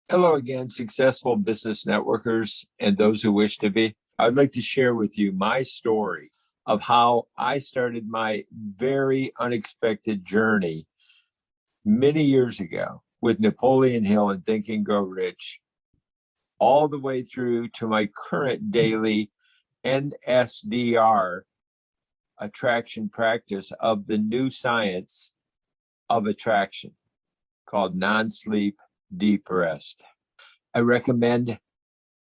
Hello again, successful business networkers and those who wish to be. I'd like to share with you my story of how I started my very unexpected journey many years ago with Napoleon Hill and Think and Grow Rich, all the way through to my current daily NSDR attraction practice of the new science of attraction called non-sleep deep rest. I recommend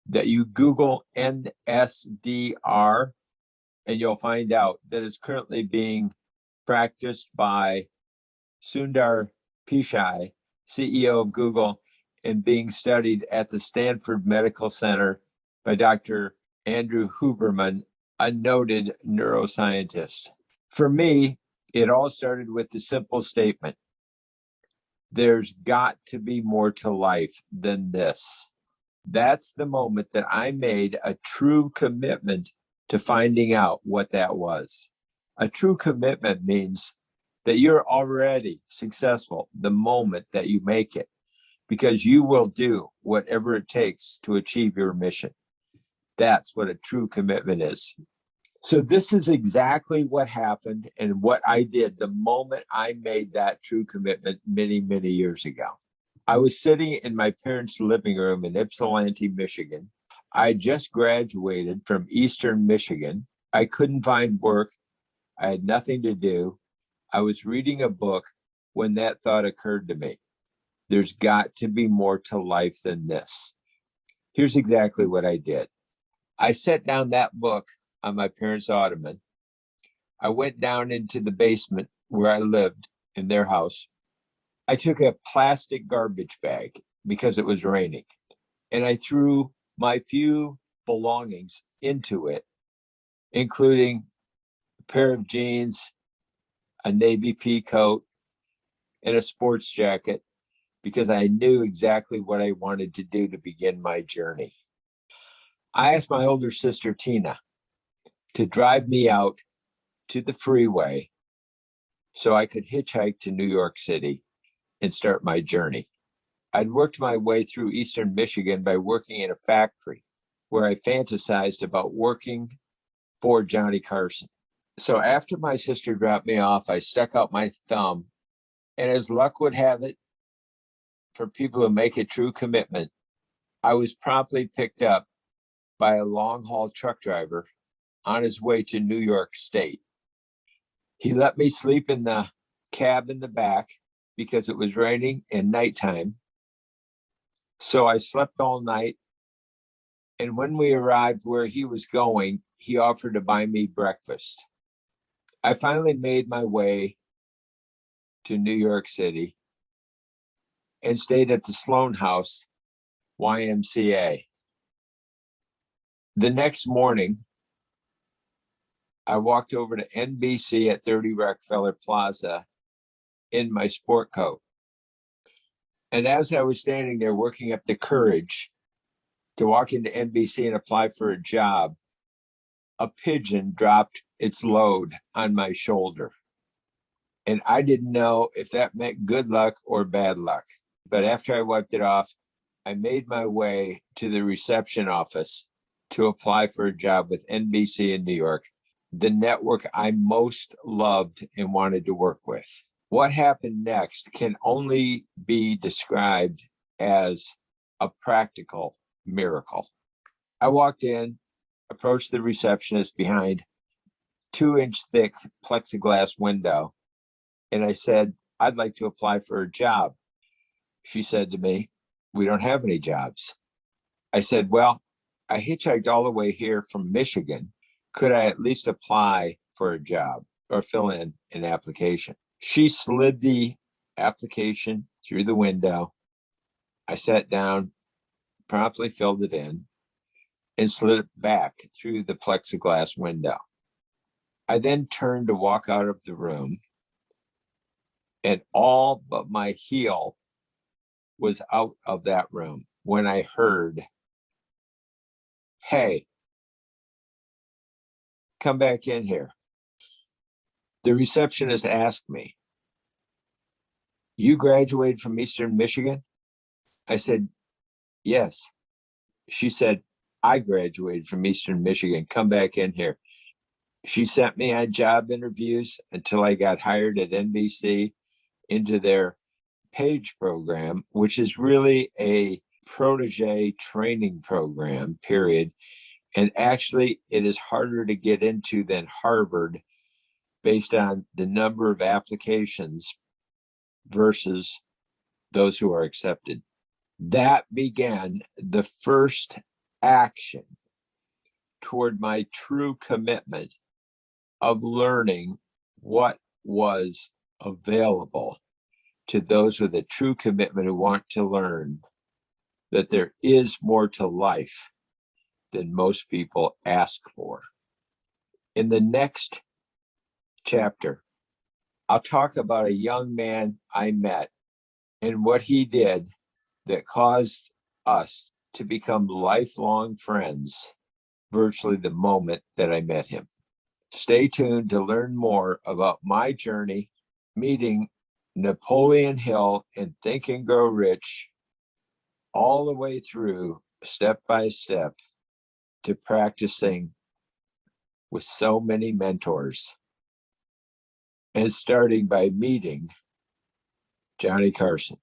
that you Google NSDR and you'll find out that it's currently being practiced by Sundar Pichai, CEO of Google, and being studied at the Stanford Medical Center by Dr. Andrew Huberman, a noted neuroscientist. For me, it all started with the simple statement: there's got to be more to life than this. That's the moment that I made a true commitment to finding out what that was. A true commitment means that you're already successful the moment that you make it, because you will do whatever it takes to achieve your mission. That's what a true commitment is. So this is exactly what happened and what I did the moment I made that true commitment many, many years ago. I was sitting in my parents' living room in Ypsilanti, Michigan. I just graduated from Eastern Michigan. I couldn't find work. I had nothing to do. I was reading a book when that thought occurred to me. There's got to be more to life than this. Here's exactly what I did. I set down that book on my parents' ottoman. I went down into the basement where I lived in their house. I took a plastic garbage bag because it was raining, and I threw my few belongings into it, including a pair of jeans, a navy pea coat, and a sports jacket, because I knew exactly what I wanted to do to begin my journey. I asked my older sister, Tina, to drive me out to the freeway so I could hitchhike to New York City and start my journey. I'd worked my way through Eastern Michigan by working in a factory where I fantasized about working for Johnny Carson. So after my sister dropped me off, I stuck out my thumb, and as luck would have it, for people who make a true commitment, I was promptly picked up by a long-haul truck driver on his way to New York State. He let me sleep in the cab in the back because it was raining and nighttime. So I slept all night. And when we arrived where he was going, he offered to buy me breakfast. I finally made my way to New York City and stayed at the Sloan House YMCA. The next morning, I walked over to NBC at 30 Rockefeller Plaza in my sport coat. And as I was standing there working up the courage to walk into NBC and apply for a job, a pigeon dropped its load on my shoulder. And I didn't know if that meant good luck or bad luck. But after I wiped it off, I made my way to the reception office to apply for a job with NBC in New York, the network I most loved and wanted to work with. What happened next can only be described as a practical miracle. I walked in, approached the receptionist behind 2-inch thick plexiglass window, and I said, "I'd like to apply for a job." She said to me, "We don't have any jobs." I said, "Well, I hitchhiked all the way here from Michigan. Could I at least apply for a job or fill in an application?" She slid the application through the window. I sat down, promptly filled it in, and slid it back through the plexiglass window. I then turned to walk out of the room, and all but my heel was out of that room when I heard, "Hey, come back in here." The receptionist asked me, "You graduated from Eastern Michigan?" I said, Yes. She said, I graduated from Eastern Michigan. Come back in here. She sent me on job interviews until I got hired at NBC into their PAGE program, which is really a protege training program, period. And actually, it is harder to get into than Harvard based on the number of applications versus those who are accepted. That began the first action toward my true commitment of learning what was available to those with a true commitment who want to learn that there is more to life than most people ask for. In the next chapter, I'll talk about a young man I met and what he did that caused us to become lifelong friends virtually the moment that I met him. Stay tuned to learn more about my journey meeting Napoleon Hill and Think and Grow Rich, all the way through step by step to practicing with so many mentors, and starting by meeting Johnny Carson.